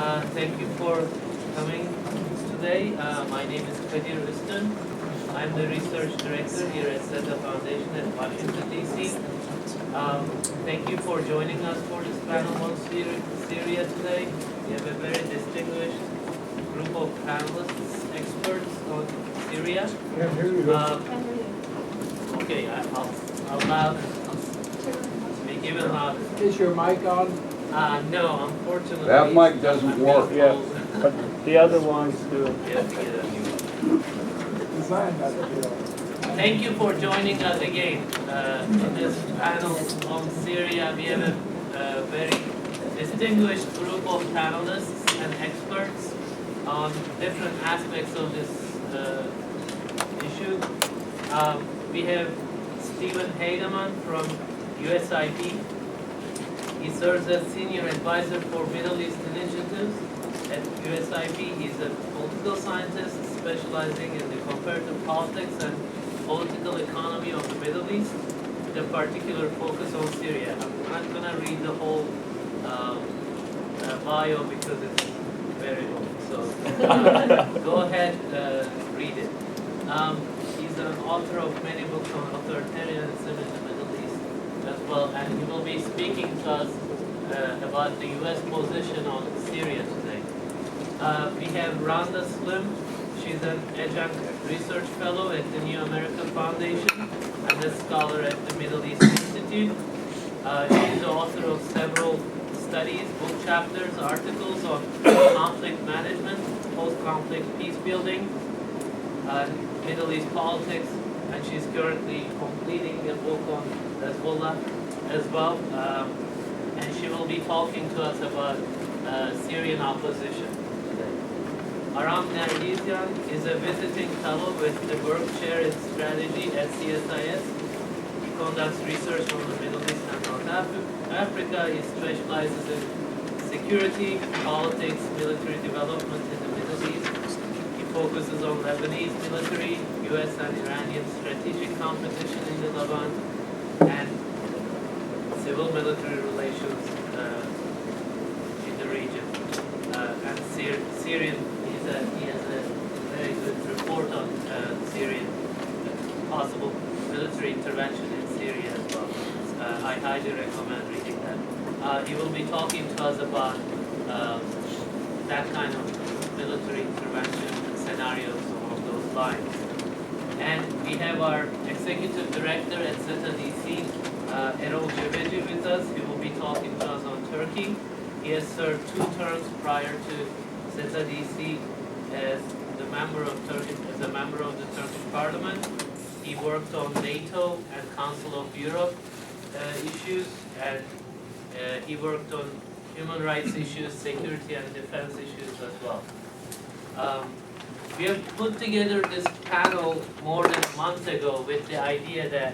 Thank you for coming today. My name is Kadir Ustun. I'm the research director here at SETA Foundation at Washington, D.C. Thank you for joining us for this panel on Syria today. We have a very distinguished group of panelists, experts on Syria. Okay, I'll be given louder. Is your mic on? No, unfortunately. That mic doesn't work. Yeah, but the other ones do. You have to get a new one. Designed that to be on. Thank you for joining us again in this panel on Syria. We have a very distinguished group of panelists and experts on different aspects of this issue. We have Stephen Heydemann from USIP. He serves as Senior Advisor for Middle East Initiatives at USIP. He's a political scientist specializing in the comparative politics and political economy of the Middle East, with a particular focus on Syria. I'm not going to read the whole bio because it's very long. So go ahead, read it. He's an author of many books on authoritarianism in the Middle East as well, and he will be speaking to us about the U.S. position on Syria today. We have Randa. She's an Adjunct research fellow at the New America Foundation and a scholar at the Middle East Institute. She's the author of several studies, book chapters, articles on conflict management, post-conflict peace building, Middle East politics, and she's currently completing a book on Hezbollah as well. And she will be talking to us about Syrian opposition today. Aram is a visiting fellow with the Burke Chair in Strategy at CSIS. He conducts research on the Middle East and North Africa. He specializes in security, politics, military development in the Middle East. He focuses on Lebanese military, U.S. and Iranian strategic competition in the Levant, and civil military relations in the region. And Syrian, he has a very good report on Syrian possible military intervention in Syria as well. I highly recommend reading that. He will be talking to us about that kind of military intervention scenarios along those lines. And we have our executive director at SETA DC, Erol Cebeci, with us. He will be talking to us on Turkey. He has served 2 terms prior to SETA DC as a member of the Turkish Parliament. He worked on NATO and Council of Europe issues, and he worked on human rights issues, security and defense issues as well. We have put together this panel more than a month ago with the idea that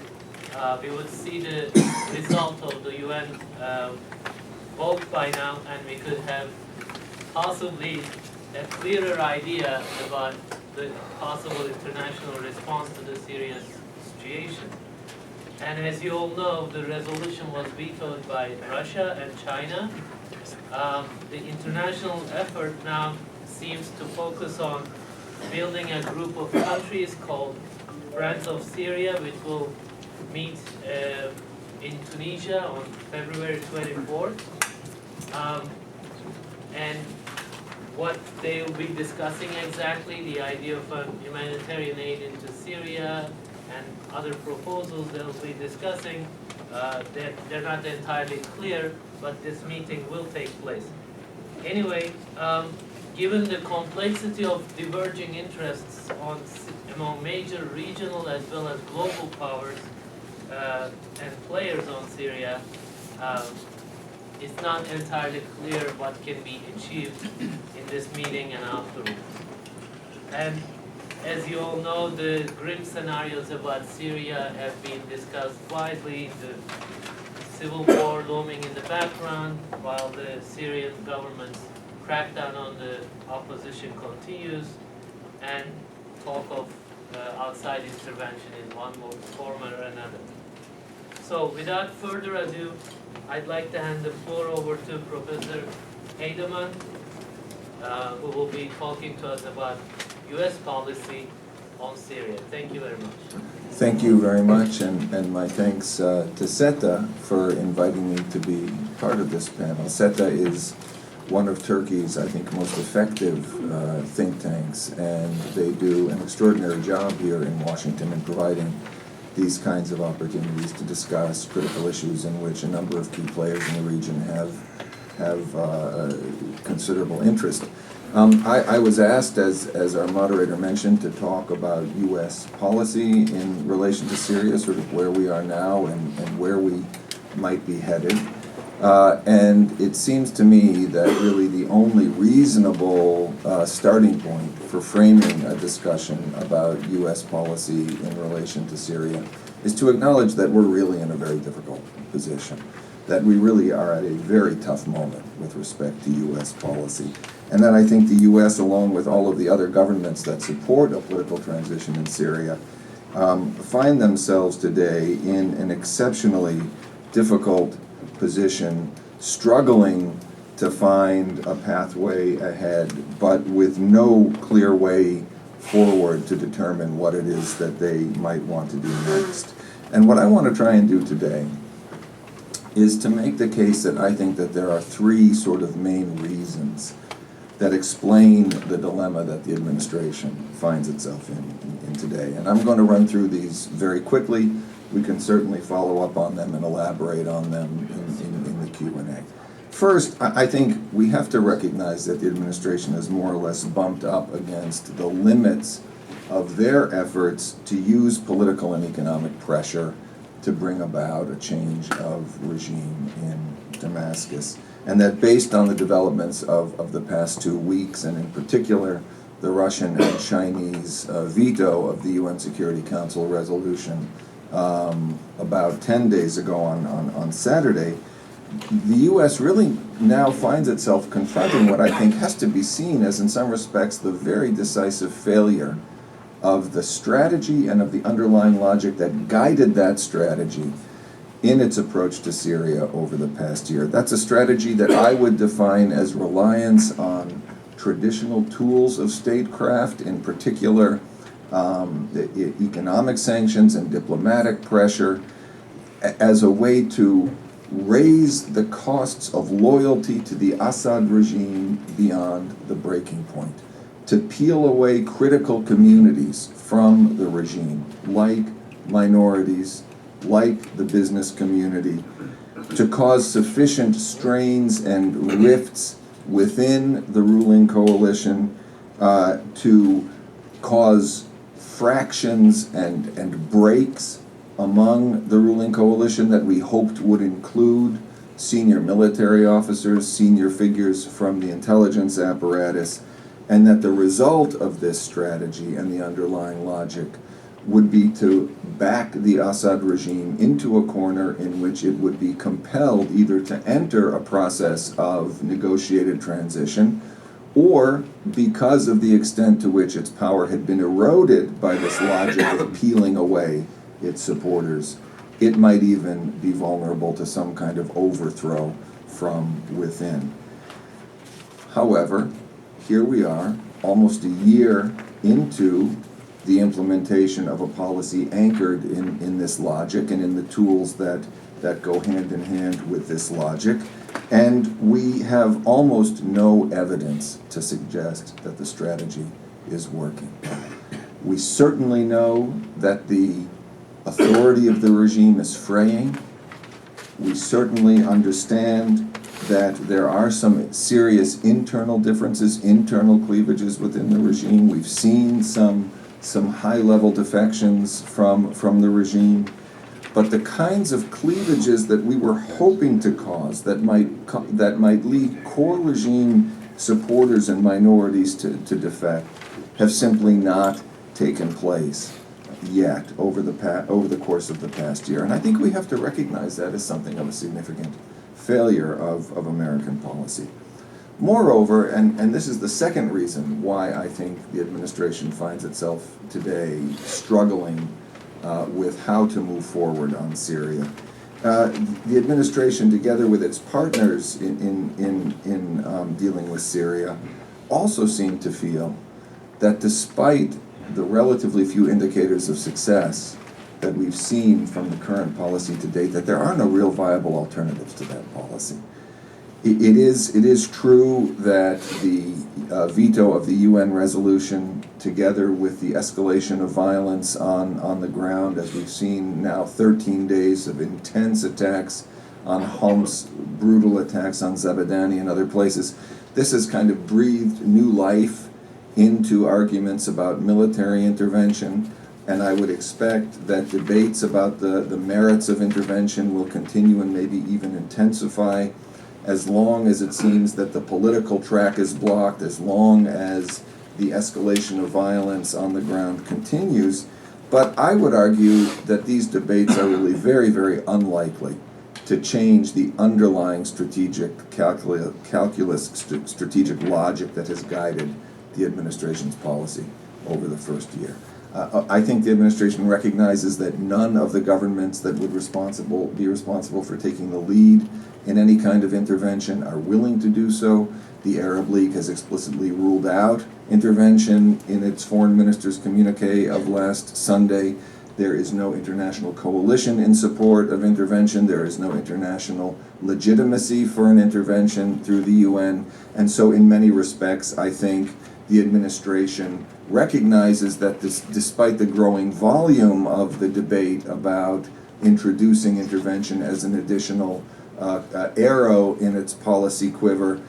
we would see the result of the UN vote by now, and we could have possibly a clearer idea about the possible international response to the Syrian situation. And as you all know, the resolution was vetoed by Russia and China. The international effort now seems to focus on building a group of countries called Friends of Syria, which will meet in Tunisia on February 24th. And what they will be discussing exactly, the idea of humanitarian aid into Syria and other proposals they'll be discussing, they're not entirely clear, but this meeting will take place. Anyway, given the complexity of diverging interests among major regional as well as global powers and players on Syria, it's not entirely clear what can be achieved in this meeting and afterwards. And as you all know, the grim scenarios about Syria have been discussed widely. The civil war looming in the background, while the Syrian government's crackdown on the opposition continues, and talk of outside intervention in one form or another. So without further ado, I'd like to hand the floor over to Professor Heydemann who will be talking to us about U.S. policy on Syria. Thank you very much. Thank you very much, and my thanks to SETA for inviting me to be part of this panel. SETA is one of Turkey's, I think, most effective think tanks, and they do an extraordinary job here in Washington in providing these kinds of opportunities to discuss critical issues in which a number of key players in the region have considerable interest. I was asked, as our moderator mentioned, to talk about U.S. policy in relation to Syria, sort of where we are now and where we might be headed. And it seems to me that really the only reasonable starting point for framing a discussion about U.S. policy in relation to Syria is to acknowledge that we're really in a very difficult position, that we really are at a very tough moment with respect to U.S. policy, and that I think the U.S., along with all of the other governments that support a political transition in Syria, find themselves today in an exceptionally difficult position, struggling to find a pathway ahead, but with no clear way forward to determine what it is that they might want to do next. And what I want to try and do today is to make the case that I think that there are three sort of main reasons that explain the dilemma that the administration finds itself in today. And I'm going to run through these very quickly. We can certainly follow up on them and elaborate on them in the Q&A. First, I think we have to recognize that the administration has more or less bumped up against the limits of their efforts to use political and economic pressure to bring about a change of regime in Damascus. And that based on the developments of the past 2 weeks, and in particular the Russian and Chinese veto of the UN Security Council resolution about 10 days ago on Saturday, the U.S. really now finds itself confronting what I think has to be seen as, in some respects, the very decisive failure of the strategy and of the underlying logic that guided that strategy in its approach to Syria over the past year. That's a strategy that I would define as reliance on traditional tools of statecraft, in particular the economic sanctions and diplomatic pressure, as a way to raise the costs of loyalty to the Assad regime beyond the breaking point, to peel away critical communities from the regime, like minorities, like the business community, to cause sufficient strains and rifts within the ruling coalition to cause fractions and breaks among the ruling coalition that we hoped would include senior military officers, senior figures from the intelligence apparatus, and that the result of this strategy and the underlying logic would be to back the Assad regime into a corner in which it would be compelled either to enter a process of negotiated transition, or, because of the extent to which its power had been eroded by this logic of peeling away its supporters, it might even be vulnerable to some kind of overthrow from within. However, here we are, almost a year into the implementation of a policy anchored in this logic and in the tools that go hand in hand with this logic, and we have almost no evidence to suggest that the strategy is working. We certainly know that the authority of the regime is fraying. We certainly understand that there are some serious internal differences, internal cleavages within the regime. We've seen some high-level defections from the regime. But the kinds of cleavages that we were hoping to cause, that might lead core regime supporters and minorities to defect, have simply not taken place yet over the course of the past year. And I think we have to recognize that as something of a significant failure of American policy. Moreover, and this is the second reason why I think the administration finds itself today struggling with how to move forward on Syria. The administration, together with its partners in dealing with Syria, also seem to feel that despite the relatively few indicators of success that we've seen from the current policy to date, that there are no real viable alternatives to that policy. It is true that the veto of the UN resolution, together with the escalation of violence on the ground, as we've seen now 13 days of intense attacks on Homs, brutal attacks on Zabadani and other places, this has kind of breathed new life into arguments about military intervention, and I would expect that debates about the merits of intervention will continue and maybe even intensify as long as it seems that the political track is blocked, as long as the escalation of violence on the ground continues. But I would argue that these debates are really very, very unlikely to change the underlying strategic calculus, strategic logic that has guided the administration's policy over the first year. I think the administration recognizes that none of the governments that would be responsible for taking the lead in any kind of intervention are willing to do so. The Arab League has explicitly ruled out intervention in its foreign minister's communique of last Sunday. There is no international coalition in support of intervention. There is no international legitimacy for an intervention through the UN. And so in many respects, I think the administration recognizes that despite the growing volume of the debate about introducing intervention as an additional arrow in its policy quiver,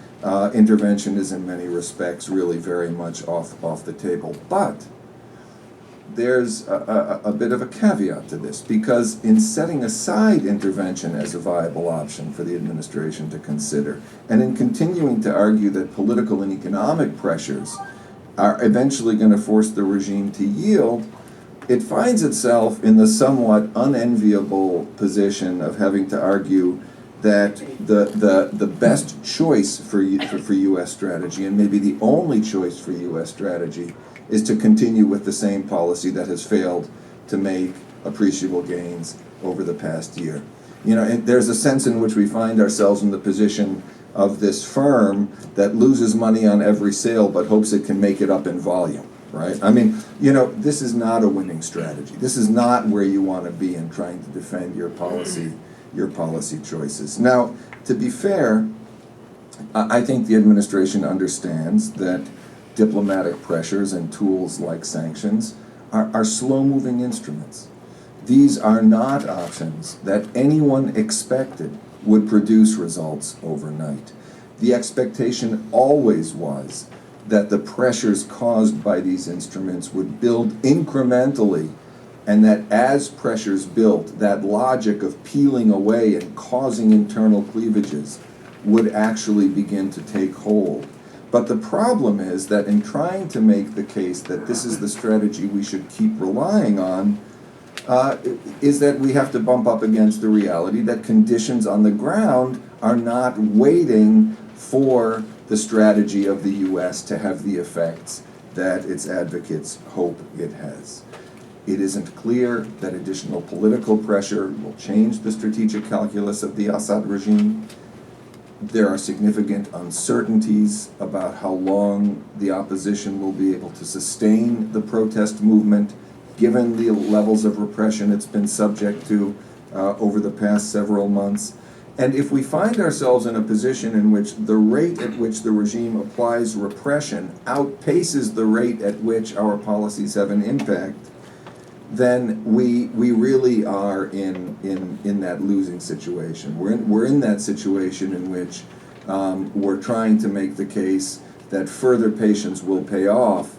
intervention is in many respects really very much off the table. But there's a bit of a caveat to this, because in setting aside intervention as a viable option for the administration to consider, and in continuing to argue that political and economic pressures are eventually going to force the regime to yield, it finds itself in the somewhat unenviable position of having to argue that the best choice for U.S. strategy, and maybe the only choice for U.S. strategy, is to continue with the same policy that has failed to make appreciable gains over the past year. You know, and there's a sense in which we find ourselves in the position of this firm that loses money on every sale but hopes it can make it up in volume, right? I mean, you know, this is not a winning strategy. This is not where you want to be in trying to defend your policy choices. Now, to be fair, I think the administration understands that diplomatic pressures and tools like sanctions are slow-moving instruments. These are not options that anyone expected would produce results overnight. The expectation always was that the pressures caused by these instruments would build incrementally, and that as pressures built, that logic of peeling away and causing internal cleavages would actually begin to take hold. But the problem is that in trying to make the case that this is the strategy we should keep relying on, is that we have to bump up against the reality that conditions on the ground are not waiting for the strategy of the U.S. to have the effects that its advocates hope it has. It isn't clear that additional political pressure will change the strategic calculus of the Assad regime. There are significant uncertainties about how long the opposition will be able to sustain the protest movement, given the levels of repression it's been subject to over the past several months. And if we find ourselves in a position in which the rate at which the regime applies repression outpaces the rate at which our policies have an impact, then we really are in that losing situation. We're in that situation in which we're trying to make the case that further patience will pay off,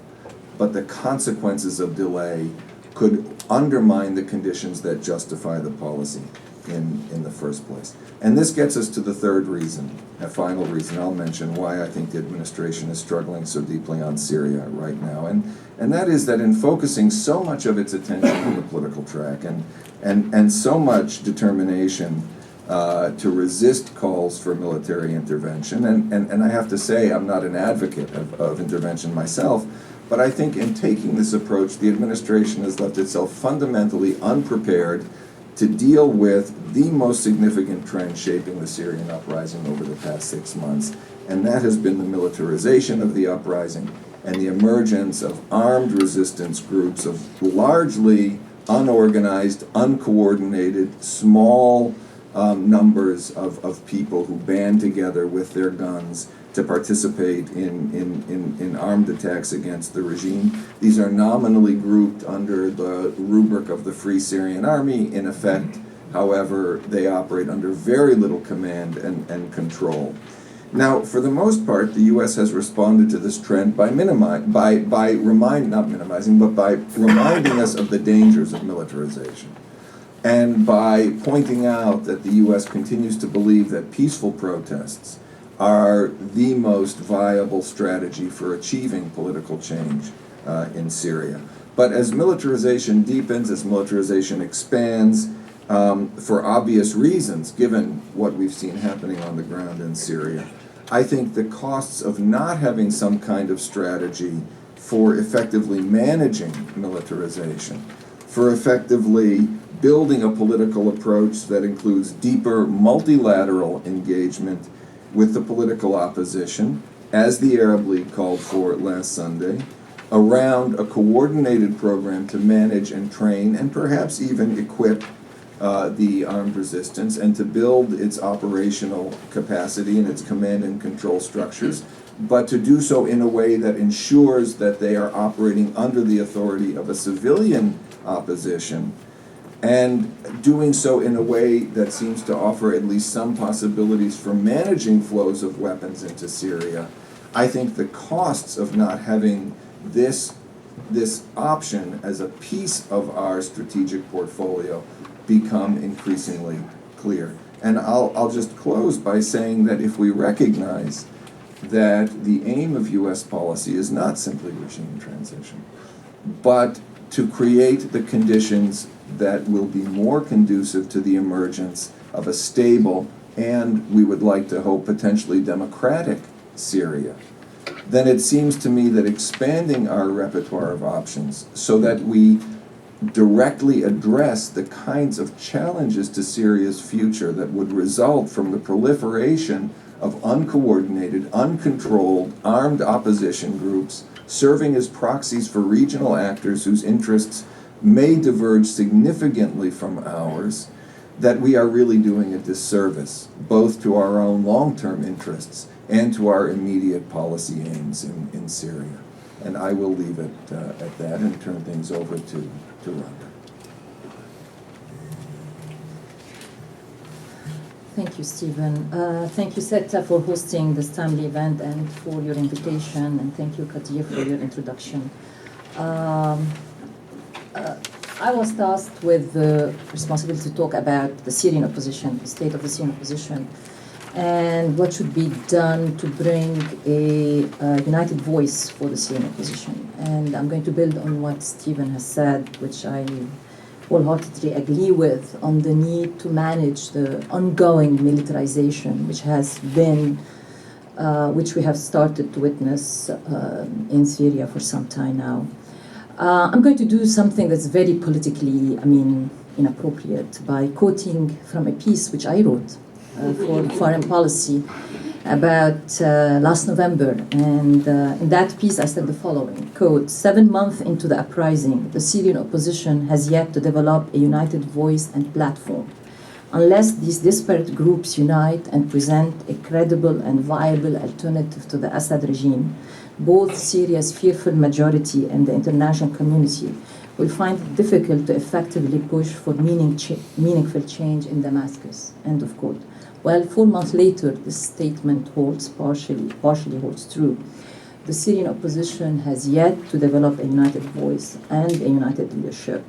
but the consequences of delay could undermine the conditions that justify the policy in the first place. And this gets us to the third reason, a final reason I'll mention why I think the administration is struggling so deeply on Syria right now. And that is that in focusing so much of its attention on the political track and so much determination to resist calls for military intervention, and I have to say I'm not an advocate of intervention myself, but I think in taking this approach, the administration has left itself fundamentally unprepared to deal with the most significant trend shaping the Syrian uprising over the past 6 months, and that has been the militarization of the uprising and the emergence of armed resistance groups of largely unorganized, uncoordinated, small numbers of people who band together with their guns to participate in armed attacks against the regime. These are nominally grouped under the rubric of the Free Syrian Army. In effect, however, they operate under very little command and control. Now, for the most part, the U.S. has responded to this trend by reminding us of the dangers of militarization, and by pointing out that the U.S. continues to believe that peaceful protests are the most viable strategy for achieving political change in Syria. But as militarization deepens, as militarization expands, for obvious reasons, given what we've seen happening on the ground in Syria, I think the costs of not having some kind of strategy for effectively managing militarization, for effectively building a political approach that includes deeper multilateral engagement with the political opposition, as the Arab League called for last Sunday, around a coordinated program to manage and train and perhaps even equip the armed resistance and to build its operational capacity and its command and control structures, but to do so in a way that ensures that they are operating under the authority of a civilian opposition, and doing so in a way that seems to offer at least some possibilities for managing flows of weapons into Syria. I think the costs of not having this option as a piece of our strategic portfolio become increasingly clear. And I'll just close by saying that if we recognize that the aim of U.S. policy is not simply regime transition, but to create the conditions that will be more conducive to the emergence of a stable and, we would like to hope, potentially democratic Syria, then it seems to me that expanding our repertoire of options so that we directly address the kinds of challenges to Syria's future that would result from the proliferation of uncoordinated, uncontrolled, armed opposition groups serving as proxies for regional actors whose interests may diverge significantly from ours, that we are really doing a disservice, both to our own long-term interests and to our immediate policy aims in Syria. And I will leave it at that and turn things over to Randa. Thank you, Stephen. Thank you, SETA, for hosting this timely event and for your invitation, and thank you, Kadir, for your introduction. I was tasked with the responsibility to talk about the Syrian opposition, the state of the Syrian opposition, and what should be done to bring a united voice for the Syrian opposition. And I'm going to build on what Stephen has said, which I wholeheartedly agree with, on the need to manage the ongoing militarization, which has been, which we have started to witness in Syria for some time now. I'm going to do something that's very politically, inappropriate, by quoting from a piece which I wrote for Foreign Policy about last November. And in that piece I said the following, quote, 7 months into the uprising, the Syrian opposition has yet to develop a united voice and platform. Unless these disparate groups unite and present a credible and viable alternative to the Assad regime, both Syria's fearful majority and the international community will find it difficult to effectively push for meaningful change in Damascus, end of quote. Well, 4 months later, this statement partially holds true. The Syrian opposition has yet to develop a united voice and a united leadership.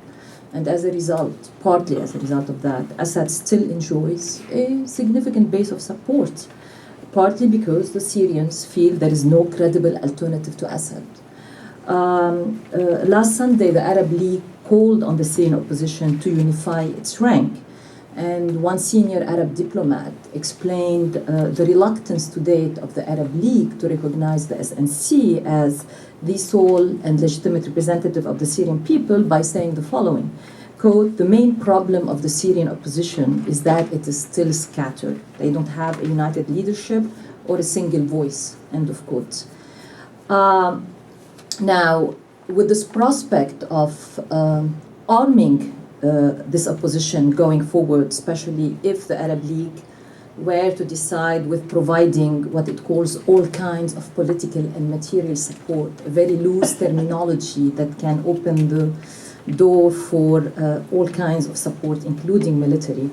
And as a result, partly as a result of that, Assad still enjoys a significant base of support, partly because the Syrians feel there is no credible alternative to Assad. Last Sunday, the Arab League called on the Syrian opposition to unify its rank. And one senior Arab diplomat explained the reluctance to date of the Arab League to recognize the SNC as the sole and legitimate representative of the Syrian people by saying the following, quote, the main problem of the Syrian opposition is that it is still scattered. They don't have a united leadership or a single voice, end of quote. Now, with this prospect of arming this opposition going forward, especially if the Arab League were to decide with providing what it calls all kinds of political and material support, a very loose terminology that can open the door for all kinds of support, including military.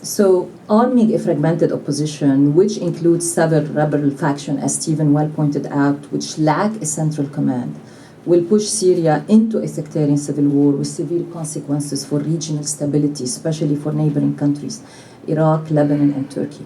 So arming a fragmented opposition, which includes several rebel factions, as Stephen well pointed out, which lack a central command, will push Syria into a sectarian civil war with severe consequences for regional stability, especially for neighboring countries, Iraq, Lebanon, and Turkey.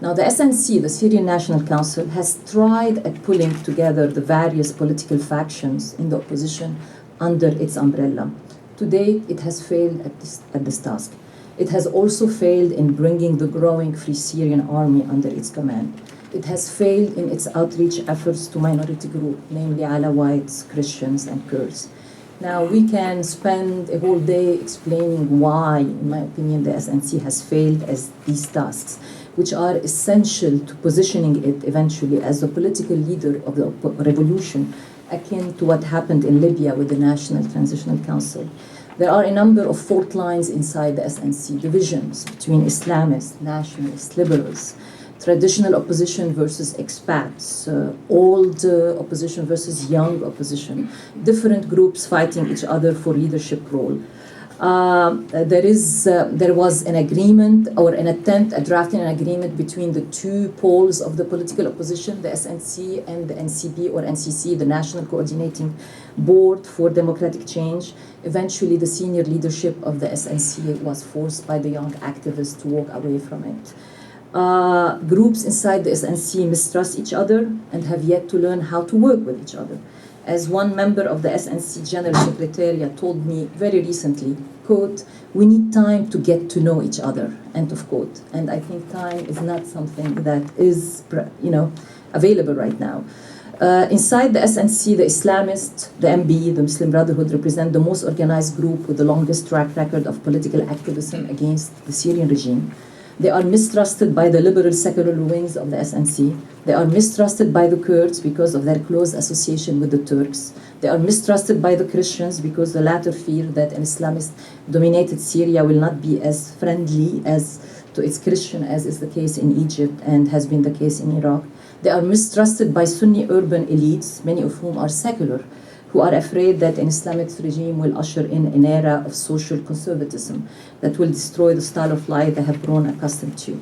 Now, the SNC, the Syrian National Council, has tried at pulling together the various political factions in the opposition under its umbrella. To date, it has failed at this task. It has also failed in bringing the growing Free Syrian Army under its command. It has failed in its outreach efforts to minority groups, namely Alawites, Christians, and Kurds. Now, we can spend a whole day explaining why, in my opinion, the SNC has failed as these tasks, which are essential to positioning it eventually as the political leader of the revolution, akin to what happened in Libya with the National Transitional Council. There are a number of fault lines inside the SNC, divisions between Islamists, nationalists, liberals, traditional opposition versus expats, old opposition versus young opposition, different groups fighting each other for leadership role. There was an agreement or an attempt at drafting an agreement between the two poles of the political opposition, the SNC and the NCB or NCC, the National Coordinating Board for Democratic Change. Eventually, the senior leadership of the SNC was forced by the young activists to walk away from it. Groups inside the SNC mistrust each other and have yet to learn how to work with each other. As one member of the SNC General Secretariat told me very recently, quote, "We need time to get to know each other," end of quote. And I think time is not something that is, available right now. Inside the SNC, the Islamists, the MB, the Muslim Brotherhood, represent the most organized group with the longest track record of political activism against the Syrian regime. They are mistrusted by the liberal secular wings of the SNC. They are mistrusted by the Kurds because of their close association with the Turks. They are mistrusted by the Christians because the latter fear that an Islamist-dominated Syria will not be as friendly as to its Christian as is the case in Egypt and has been the case in Iraq. They are mistrusted by Sunni urban elites, many of whom are secular, who are afraid that an Islamist regime will usher in an era of social conservatism that will destroy the style of life they have grown accustomed to.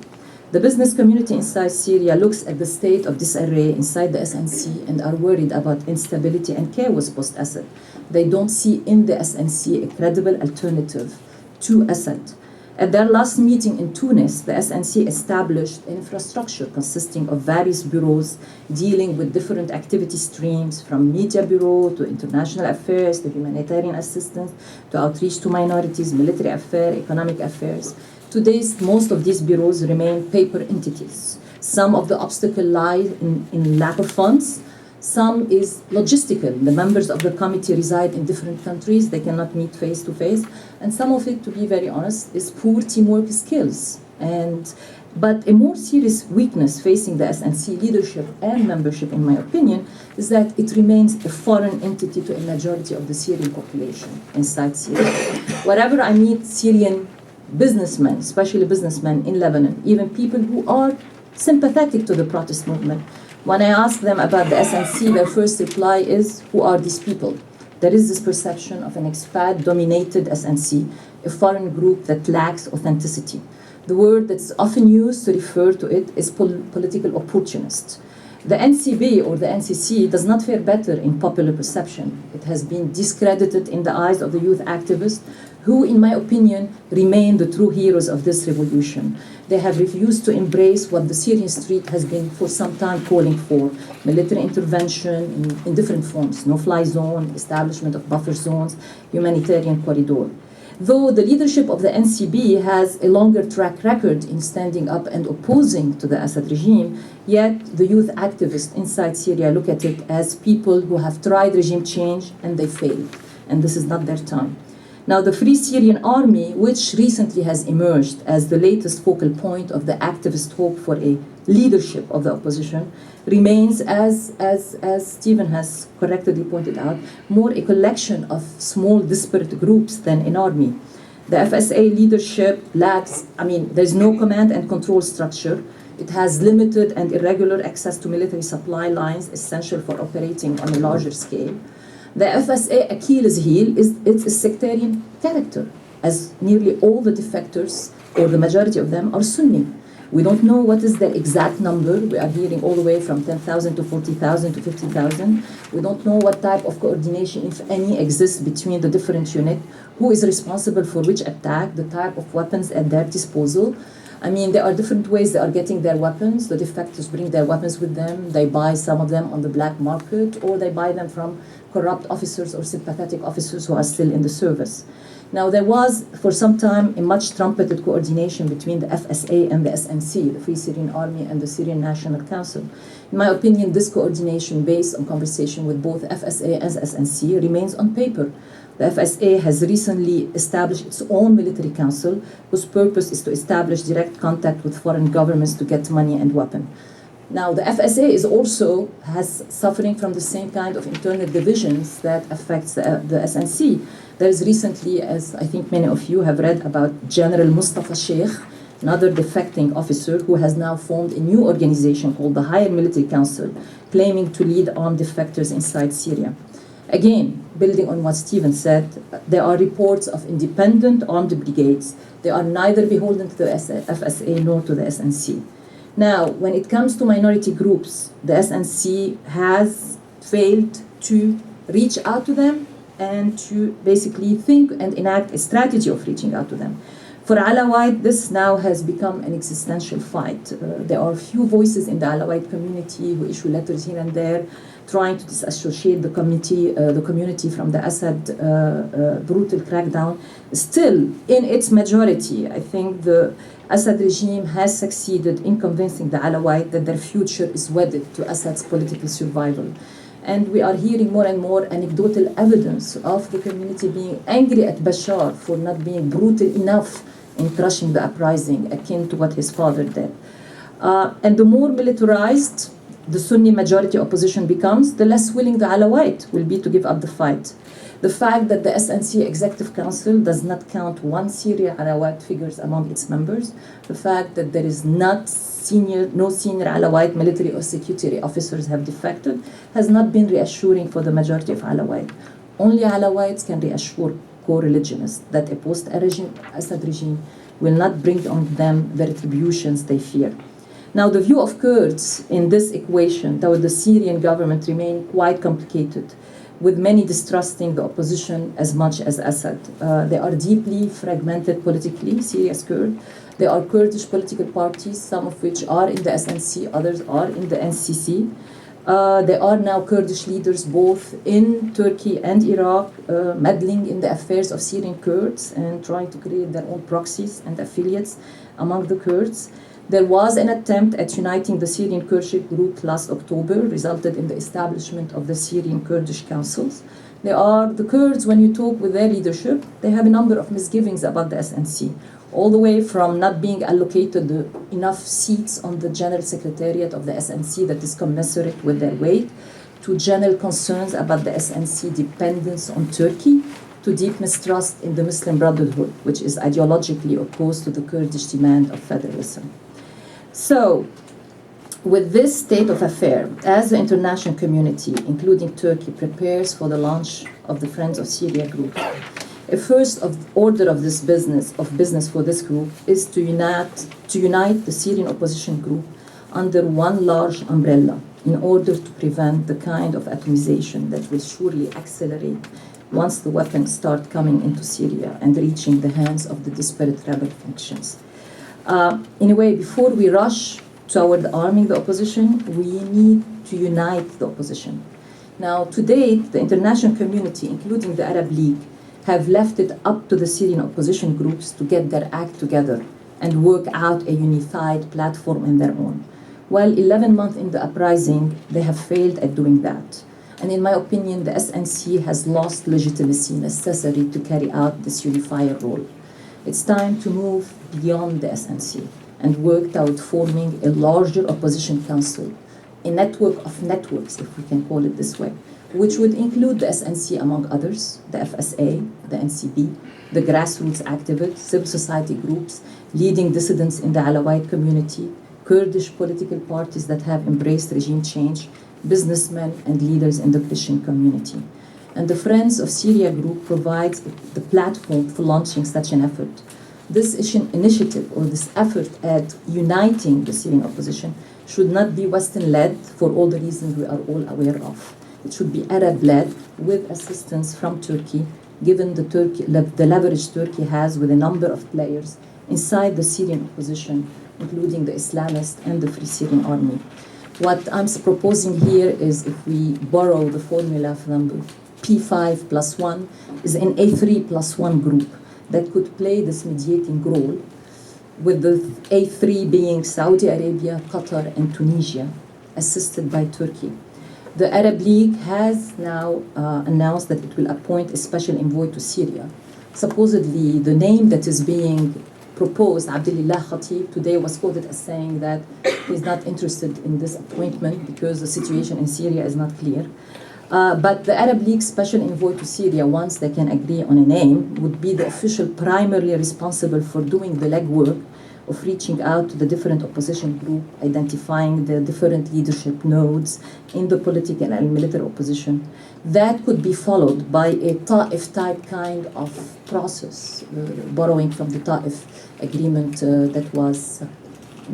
The business community inside Syria looks at the state of disarray inside the SNC and are worried about instability and chaos post-Assad. They don't see in the SNC a credible alternative to Assad. At their last meeting in Tunis, the SNC established an infrastructure consisting of various bureaus dealing with different activity streams, from media bureau to international affairs to humanitarian assistance to outreach to minorities, military affairs, economic affairs. Today, most of these bureaus remain paper entities. Some of the obstacle lies in lack of funds. Some is logistical. The members of the committee reside in different countries. They cannot meet face to face. And some of it, to be very honest, is poor teamwork skills. But a more serious weakness facing the SNC leadership and membership, in my opinion, is that it remains a foreign entity to a majority of the Syrian population inside Syria. Wherever I meet Syrian businessmen, especially businessmen in Lebanon, even people who are sympathetic to the protest movement, when I ask them about the SNC, their first reply is, who are these people? There is this perception of an expat-dominated SNC, a foreign group that lacks authenticity. The word that's often used to refer to it is political opportunist. The NCB or the NCC does not fare better in popular perception. It has been discredited in the eyes of the youth activists who, in my opinion, remain the true heroes of this revolution. They have refused to embrace what the Syrian street has been for some time calling for: military intervention in different forms, no-fly zone, establishment of buffer zones, humanitarian corridor. Though the leadership of the NCB has a longer track record in standing up and opposing to the Assad regime, yet the youth activists inside Syria look at it as people who have tried regime change and they failed, and this is not their time. Now, the Free Syrian Army, which recently has emerged as the latest focal point of the activist hope for a leadership of the opposition, remains, as Stephen has correctly pointed out, more a collection of small disparate groups than an army. The FSA leadership lacks, there's no command and control structure. It has limited and irregular access to military supply lines essential for operating on a larger scale. The FSA Achilles heel is its sectarian character, as nearly all the defectors, or the majority of them, are Sunni. We don't know what is their exact number. We are hearing all the way from 10,000 to 40,000 to 50,000. We don't know what type of coordination, if any, exists between the different units, who is responsible for which attack, the type of weapons at their disposal. There are different ways they are getting their weapons. The defectors bring their weapons with them. They buy some of them on the black market, or they buy them from corrupt officers or sympathetic officers who are still in the service. Now, there was, for some time, a much trumpeted coordination between the FSA and the SNC, the Free Syrian Army, and the Syrian National Council. In my opinion, this coordination, based on conversation with both FSA and SNC, remains on paper. The FSA has recently established its own military council, whose purpose is to establish direct contact with foreign governments to get money and weapons. Now, the FSA is also suffering from the same kind of internal divisions that affects the SNC. There is recently, as I think many of you have read, about General Mustafa Sheikh, another defecting officer who has now formed a new organization called the Higher Military Council, claiming to lead armed defectors inside Syria. Again, building on what Stephen said, there are reports of independent armed brigades. They are neither beholden to the FSA nor to the SNC. Now, when it comes to minority groups, the SNC has failed to reach out to them and to basically think and enact a strategy of reaching out to them. For Alawite, this now has become an existential fight. There are few voices in the Alawite community who issue letters here and there, trying to disassociate the community from the Assad brutal crackdown. Still, in its majority, I think the Assad regime has succeeded in convincing the Alawite that their future is wedded to Assad's political survival. And we are hearing more and more anecdotal evidence of the community being angry at Bashar for not being brutal enough in crushing the uprising, akin to what his father did. And the more militarized the Sunni majority opposition becomes, the less willing the Alawite will be to give up the fight. The fact that the SNC Executive Council does not count one Syria Alawite figures among its members, the fact that there is no senior Alawite military or security officers have defected, has not been reassuring for the majority of Alawite. Only Alawites can reassure co-religionists that a post-Assad regime will not bring on them the retributions they fear. Now, the view of Kurds in this equation toward the Syrian government remain quite complicated, with many distrusting the opposition as much as Assad. They are deeply fragmented politically, Syria's Kurd. There are Kurdish political parties, some of which are in the SNC, others are in the NCC. There are now Kurdish leaders both in Turkey and Iraq meddling in the affairs of Syrian Kurds and trying to create their own proxies and affiliates among the Kurds. There was an attempt at uniting the Syrian Kurdish group last October, resulted in the establishment of the Syrian Kurdish councils. The Kurds, when you talk with their leadership, they have a number of misgivings about the SNC, all the way from not being allocated enough seats on the General Secretariat of the SNC that is commensurate with their weight, to general concerns about the SNC dependence on Turkey, to deep mistrust in the Muslim Brotherhood, which is ideologically opposed to the Kurdish demand of federalism. So, with this state of affairs, as the international community, including Turkey, prepares for the launch of the Friends of Syria group, a first order of business for this group is to unite the Syrian opposition group under one large umbrella in order to prevent the kind of atomization that will surely accelerate once the weapons start coming into Syria and reaching the hands of the disparate rebel factions. In a way, before we rush toward arming the opposition, we need to unite the opposition. Now, to date, the international community, including the Arab League, have left it up to the Syrian opposition groups to get their act together and work out a unified platform on their own. While 11 months in the uprising, they have failed at doing that. And in my opinion, the SNC has lost legitimacy necessary to carry out this unifier role. It's time to move beyond the SNC and work toward forming a larger opposition council, a network of networks, if we can call it this way, which would include the SNC among others, the FSA, the NCB, the grassroots activists, civil society groups, leading dissidents in the Alawite community, Kurdish political parties that have embraced regime change, businessmen and leaders in the Christian community. And the Friends of Syria group provides the platform for launching such an effort. This initiative or this effort at uniting the Syrian opposition should not be Western-led for all the reasons we are all aware of. It should be Arab-led with assistance from Turkey, given the leverage Turkey has with a number of players inside the Syrian opposition, including the Islamists and the Free Syrian Army. What I'm proposing here is, if we borrow the formula from P5 plus 1, is an A3 plus 1 group that could play this mediating role, with the A3 being Saudi Arabia, Qatar, and Tunisia, assisted by Turkey. The Arab League has now announced that it will appoint a special envoy to Syria. Supposedly, the name that is being proposed, Abdullah Khatib, today was quoted as saying that he's not interested in this appointment because the situation in Syria is not clear. But the Arab League special envoy to Syria, once they can agree on a name, would be the official primarily responsible for doing the legwork of reaching out to the different opposition group, identifying the different leadership nodes in the political and military opposition. That could be followed by a Ta'if type kind of process, borrowing from the Ta'if agreement that was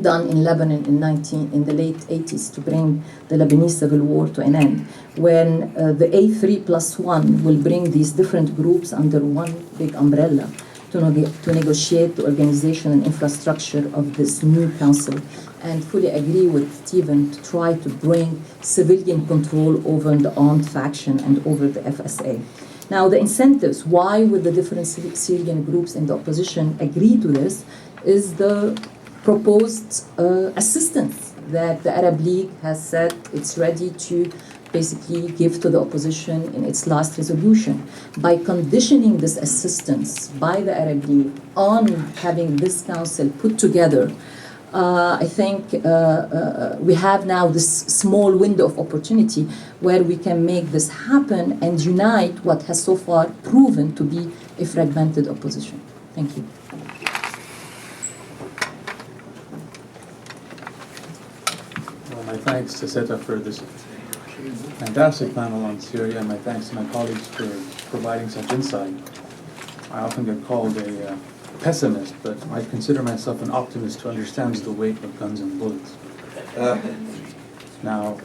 done in Lebanon in the late 80s to bring the Lebanese civil war to an end, when the A3 plus 1 will bring these different groups under one big umbrella to negotiate the organization and infrastructure of this new council, and fully agree with Stephen to try to bring civilian control over the armed faction and over the FSA. Now, the incentives, why would the different Syrian groups in the opposition agree to this, is the proposed assistance that the Arab League has said it's ready to basically give to the opposition in its last resolution. By conditioning this assistance by the Arab League on having this council put together, I think we have now this small window of opportunity where we can make this happen and unite what has so far proven to be a fragmented opposition. Thank you. Well, my thanks to SETA for this fantastic panel on Syria, and my thanks to my colleagues for providing such insight. I often get called a pessimist, but I consider myself an optimist who understands the weight of guns and bullets. Now,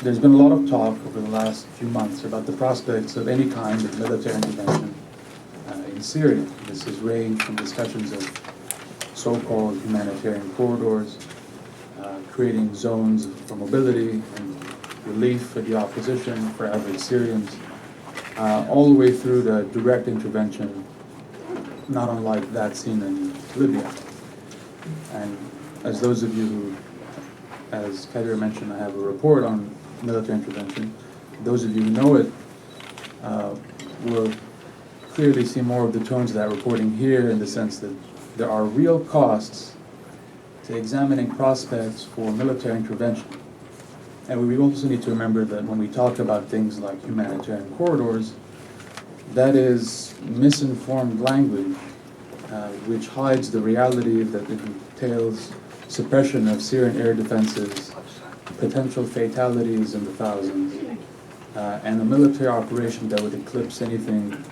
there's been a lot of talk over the last few months about the prospects of any kind of military intervention in Syria. This has ranged from discussions of so-called humanitarian corridors, creating zones for mobility and relief for the opposition, for average Syrians, all the way through to direct intervention, not unlike that seen in Libya. And as those of you who, as Kadir mentioned, I have a report on military intervention, those of you who know it will clearly see more of the tones of that reporting here, in the sense that there are real costs to examining prospects for military intervention. And we also need to remember that when we talk about things like humanitarian corridors, that is misinformed language which hides the reality that it entails suppression of Syrian air defenses, potential fatalities in the thousands, and a military operation that would eclipse anything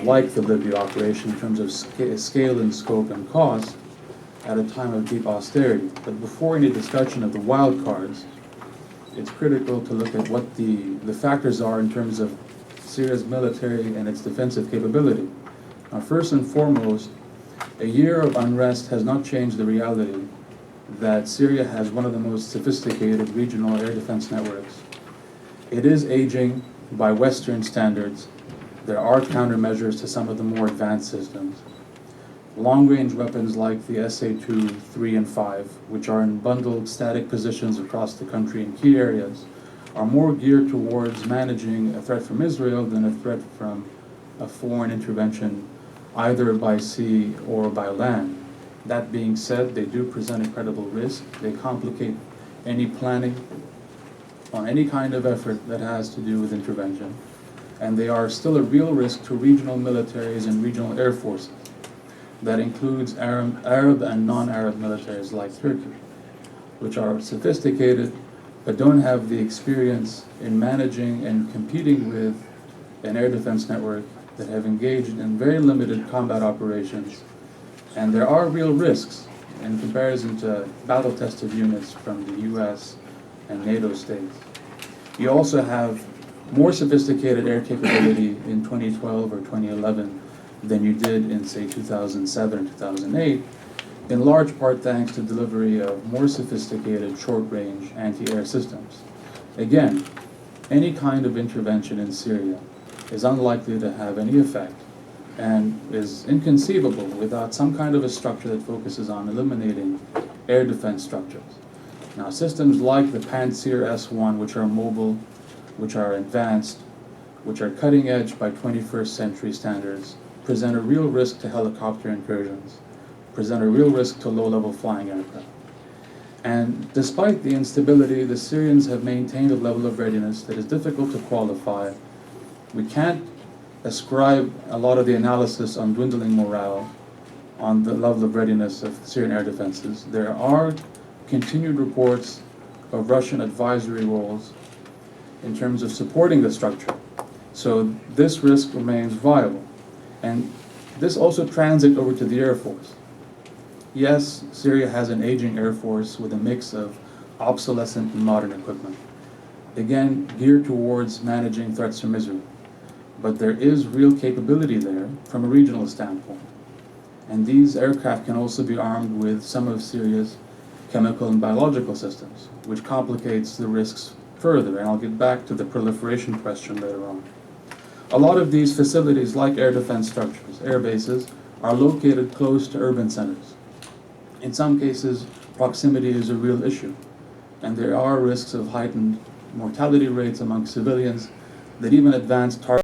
like the Libya operation in terms of scale and scope and cost at a time of deep austerity. But before any discussion of the wild cards, it's critical to look at what the factors are in terms of Syria's military and its defensive capability. Now, first and foremost, a year of unrest has not changed the reality that Syria has one of the most sophisticated regional air defense networks. It is aging by Western standards. There are countermeasures to some of the more advanced systems. Long-range weapons like the SA-2, 3, and 5, which are in bundled static positions across the country in key areas, are more geared towards managing a threat from Israel than a threat from a foreign intervention, either by sea or by land. That being said, they do present a credible risk. They complicate any planning on any kind of effort that has to do with intervention. And they are still a real risk to regional militaries and regional air forces. That includes Arab and non-Arab militaries like Turkey, which are sophisticated but don't have the experience in managing and competing with an air defense network, that have engaged in very limited combat operations. And there are real risks in comparison to battle-tested units from the US and NATO states. You also have more sophisticated air capability in 2012 or 2011 than you did in, say, 2007 or 2008, in large part thanks to delivery of more sophisticated short-range anti-air systems. Again, any kind of intervention in Syria is unlikely to have any effect and is inconceivable without some kind of a structure that focuses on eliminating air defense structures. Now, systems like the Pantsir S-1, which are mobile, which are advanced, which are cutting edge by 21st century standards, present a real risk to helicopter incursions, present a real risk to low-level flying aircraft. And despite the instability, the Syrians have maintained a level of readiness that is difficult to qualify. We can't ascribe a lot of the analysis on dwindling morale on the level of readiness of Syrian air defenses. There are continued reports of Russian advisory roles in terms of supporting the structure. So this risk remains viable. And this also translates over to the Air Force. Yes, Syria has an aging Air Force with a mix of obsolescent and modern equipment, again, geared towards managing threats from Israel. But there is real capability there from a regional standpoint. And these aircraft can also be armed with some of Syria's chemical and biological systems, which complicates the risks further. And I'll get back to the proliferation question later on. A lot of these facilities, like air defense structures, air bases, are located close to urban centers. In some cases, proximity is a real issue, and there are risks of heightened mortality rates among civilians that even advanced targets